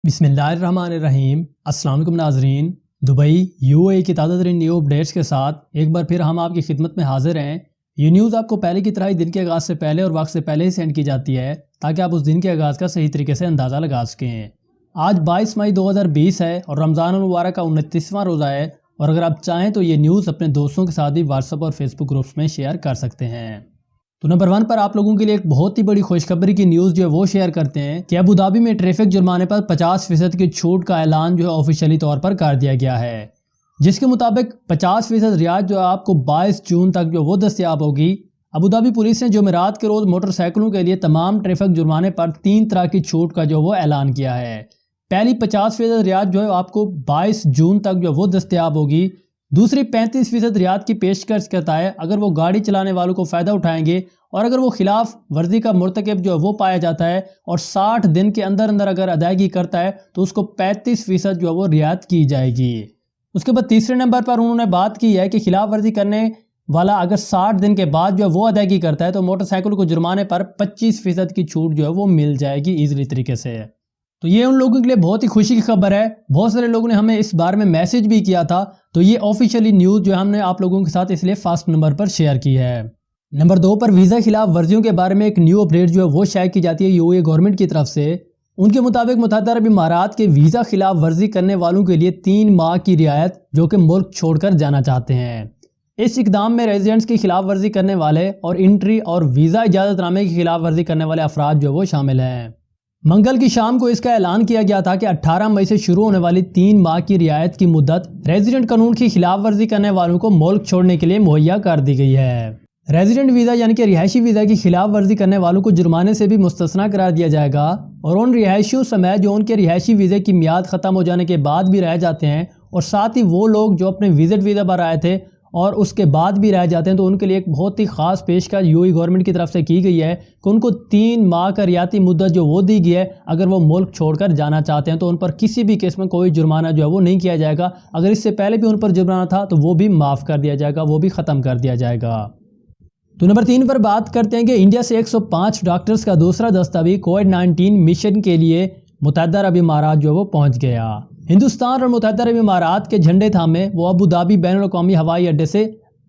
بسم اللہ الرحمن الرحیم۔ السلام علیکم ناظرین، دبئی UAE کی تازہ ترین نیو اپڈیٹس کے ساتھ ایک بار پھر ہم آپ کی خدمت میں حاضر ہیں۔ یہ نیوز آپ کو پہلے کی طرح ہی دن کے آغاز سے پہلے اور وقت سے پہلے ہی سینڈ کی جاتی ہے تاکہ آپ اس دن کے آغاز کا صحیح طریقے سے اندازہ لگا سکیں۔ آج 22 مئی 2020 ہے اور رمضان المبارک کا 29واں روزہ ہے، اور اگر آپ چاہیں تو یہ نیوز اپنے دوستوں کے ساتھ بھی واٹس ایپ اور فیس بک گروپس میں شیئر کر سکتے ہیں۔ تو نمبر 1 پر آپ لوگوں کے لیے ایک بہت ہی بڑی خوشخبری کی نیوز جو ہے وہ شیئر کرتے ہیں کہ ابوظہبی میں ٹریفک جرمانے پر 50% کی چھوٹ کا اعلان جو ہے آفیشیلی طور پر کر دیا گیا ہے، جس کے مطابق 50% رعایت جو ہے آپ کو 22 جون تک جو وہ دستیاب ہوگی۔ ابوظہبی پولیس نے جمعرات کے روز موٹر سائیکلوں کے لیے تمام ٹریفک جرمانے پر 3 طرح کی چھوٹ کا جو وہ اعلان کیا ہے۔ پہلی 50% رعایت جو ہے آپ کو 22 جون تک جو وہ دستیاب ہوگی۔ دوسری 35% رعایت کی پیشکش کرتا ہے اگر وہ گاڑی چلانے والوں کو فائدہ اٹھائیں گے، اور اگر وہ خلاف ورزی کا مرتکب جو ہے وہ پایا جاتا ہے اور 60 دن کے اندر اگر ادائیگی کرتا ہے تو اس کو 35% جو ہے وہ رعایت کی جائے گی۔ اس کے بعد تیسرے نمبر پر انہوں نے بات کی ہے کہ خلاف ورزی کرنے والا اگر 60 دن کے بعد جو ہے وہ ادائیگی کرتا ہے تو موٹر سائیکل کو جرمانے پر 25% کی چھوٹ جو ہے وہ مل جائے گی ایزلی طریقے سے۔ تو یہ ان لوگوں کے لیے بہت ہی خوشی کی خبر ہے۔ بہت سارے لوگوں نے ہمیں اس بارے میں میسج بھی کیا تھا، تو یہ آفیشیلی نیوز جو ہم نے آپ لوگوں کے ساتھ اس لیے فرسٹ نمبر پر شیئر کی ہے۔ نمبر 2 پر ویزا خلاف ورزیوں کے بارے میں ایک نیو اپڈیٹ جو ہے وہ شائع کی جاتی ہے UAE گورنمنٹ کی طرف سے۔ ان کے مطابق متحدہ عرب امارات کے ویزا خلاف ورزی کرنے والوں کے لیے 3 ماہ کی رعایت جو کہ ملک چھوڑ کر جانا چاہتے ہیں۔ اس اقدام میں ریزیڈنٹس کی خلاف ورزی کرنے والے اور انٹری اور ویزا اجازت نامے کی خلاف ورزی کرنے والے افراد جو وہ شامل ہیں۔ منگل کی شام کو اس کا اعلان کیا گیا تھا کہ 18 مئی سے شروع ہونے والی 3 ماہ کی رعایت کی مدت ریزیڈنٹ قانون کی خلاف ورزی کرنے والوں کو ملک چھوڑنے کے لیے مہیا کر دی گئی ہے۔ ریزیڈنٹ ویزا یعنی کہ رہائشی ویزا کی خلاف ورزی کرنے والوں کو جرمانے سے بھی مستثنیٰ قرار دیا جائے گا، اور ان رہائشیوں سمیت جو ان کے رہائشی ویزے کی میعاد ختم ہو جانے کے بعد بھی رہ جاتے ہیں، اور ساتھ ہی وہ لوگ جو اپنے وزٹ ویزا پر آئے تھے اور اس کے بعد بھی رہ جاتے ہیں، تو ان کے لیے ایک بہت ہی خاص پیشکش UAE گورنمنٹ کی طرف سے کی گئی ہے کہ ان کو 3 ماہ کا رعایتی مدت جو وہ دی گئی ہے، اگر وہ ملک چھوڑ کر جانا چاہتے ہیں تو ان پر کسی بھی قسم میں کوئی جرمانہ جو ہے وہ نہیں کیا جائے گا۔ اگر اس سے پہلے بھی ان پر جرمانہ تھا تو وہ بھی معاف کر دیا جائے گا، وہ بھی ختم کر دیا جائے گا۔ تو نمبر 3 پر بات کرتے ہیں کہ انڈیا سے 105 ڈاکٹرز کا دوسرا دستہ بھی کووڈ-19 مشن کے لیے متحدہ عرب امارات جو وہ پہنچ گیا۔ ہندوستان اور متحدہ عرب امارات کے جھنڈے تھامے وہ ابوظہبی بین الاقوامی ہوائی اڈے سے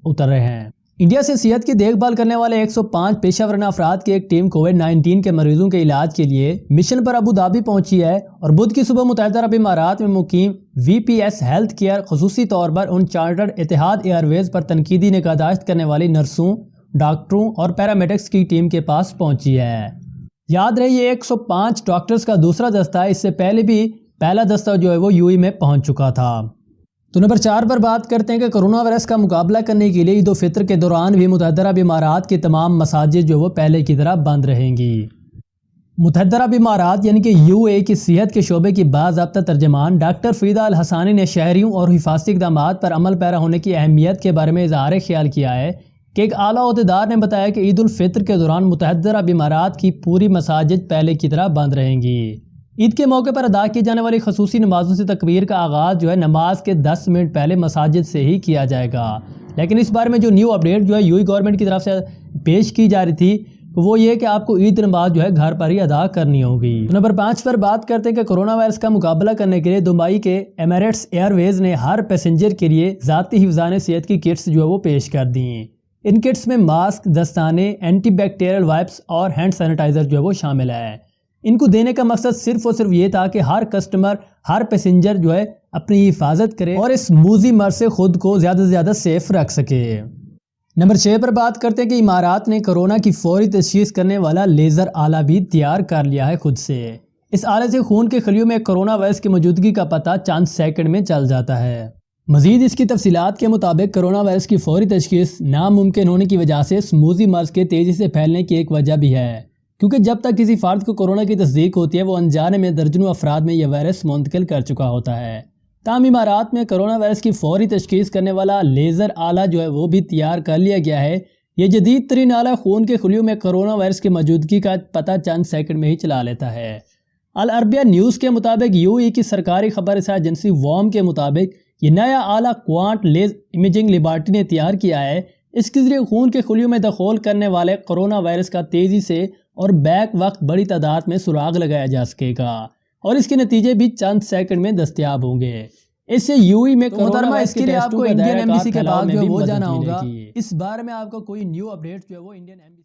اتر رہے ہیں۔ انڈیا سے صحت کی دیکھ بھال کرنے والے 105 پیشہ ورانہ افراد کی ایک ٹیم کووڈ-19 کے مریضوں کے علاج کے لیے مشن پر ابوظہبی پہنچی ہے، اور بدھ کی صبح متحدہ عرب امارات میں مقیم VPS ہیلتھ کیئر خصوصی طور پر ان چارٹرڈ اتحاد ایئر ویز پر تنقیدی نگہداشت کرنے والی نرسوں، ڈاکٹروں اور پیرامیڈکس کی ٹیم کے پاس پہنچی ہے۔ یاد رہے یہ 105 ڈاکٹرز کا دوسرا دستہ ہے، اس سے پہلے بھی پہلا دستہ جو ہے وہ UAE میں پہنچ چکا تھا۔ تو نمبر 4 پر بات کرتے ہیں کہ کرونا وائرس کا مقابلہ کرنے کے لیے عید الفطر کے دوران بھی متحدہ عرب امارات کے تمام مساجد جو وہ پہلے کی طرح بند رہیں گی۔ متحدہ عرب امارات یعنی کہ UAE کی صحت کے شعبے کی باضابطہ ترجمان ڈاکٹر فریدہ الحسانی نے شہریوں اور حفاظتی اقدامات پر عمل پیرا ہونے کی اہمیت کے بارے میں اظہار خیال کیا ہے کہ ایک اعلیٰ عہدیدار نے بتایا کہ عید الفطر کے دوران متحدہ عرب امارات کی پوری مساجد پہلے کی طرح بند رہیں گی۔ عید کے موقع پر ادا کی جانے والی خصوصی نمازوں سے تکبیر کا آغاز جو ہے نماز کے 10 منٹ پہلے مساجد سے ہی کیا جائے گا، لیکن اس بارے میں جو نیو اپڈیٹ جو ہے UAE گورنمنٹ کی طرف سے پیش کی جا رہی تھی وہ یہ کہ آپ کو عید نماز جو ہے گھر پر ہی ادا کرنی ہوگی۔ نمبر 5 پر بات کرتے ہیں کہ کرونا وائرس کا مقابلہ کرنے کے لیے دبئی کے ایمریٹس ایئر ویز نے ہر پیسنجر کے لیے ذاتی حفظان صحت کی کٹس جو ہے وہ پیش کر دی ہیں۔ ان کٹس میں ماسک، دستانے، اینٹی بیکٹیریل وائپس اور ہینڈ سینیٹائزر جو ہے وہ شامل ہے۔ ان کو دینے کا مقصد صرف اور صرف یہ تھا کہ ہر کسٹمر، ہر پیسنجر جو ہے اپنی حفاظت کرے اور اس موذی مرض سے خود کو زیادہ سے زیادہ سیف رکھ سکے۔ نمبر 6 پر بات کرتے ہیں کہ امارات نے کرونا کی فوری تشخیص کرنے والا لیزر آلہ بھی تیار کر لیا ہے خود سے۔ اس آلے سے خون کے خلیوں میں کرونا وائرس کی موجودگی کا پتہ چند سیکنڈ میں چل جاتا ہے۔ مزید اس کی تفصیلات کے مطابق کرونا وائرس کی فوری تشخیص ناممکن ہونے کی وجہ سے اس موذی مرض کے تیزی سے پھیلنے کی ایک وجہ بھی ہے، کیونکہ جب تک کسی فرد کو کرونا کی تصدیق ہوتی ہے وہ انجانے میں درجنوں افراد میں یہ وائرس منتقل کر چکا ہوتا ہے۔ تاہم امارات میں کرونا وائرس کی فوری تشخیص کرنے والا لیزر آلہ جو ہے وہ بھی تیار کر لیا گیا ہے۔ یہ جدید ترین آلہ خون کے خلیوں میں کرونا وائرس کی موجودگی کا پتہ چند سیکنڈ میں ہی چلا لیتا ہے۔ العربیہ نیوز کے مطابق UAE کی سرکاری خبر رساں ایجنسی WOM کے مطابق یہ نیا آلہ کوانٹ لیز امیجنگ لیبارٹری نے تیار کیا ہے۔ اس کے ذریعے خون کے خلیوں میں دخول کرنے والے کرونا وائرس کا تیزی سے اور بیک وقت بڑی تعداد میں سراغ لگایا جا سکے گا۔ اور اس کے نتیجے بھی چند سیکنڈ میں دستیاب ہوں گے۔ اس سے یوئی میں محترمہ اس کے لیے آپ کو انڈین ایمبیسی کے بعد جو وہ جانا ہوگا۔ اس بارے میں آپ کو کوئی نیو اپڈیٹ جو ہے وہ انڈین ایمبیسی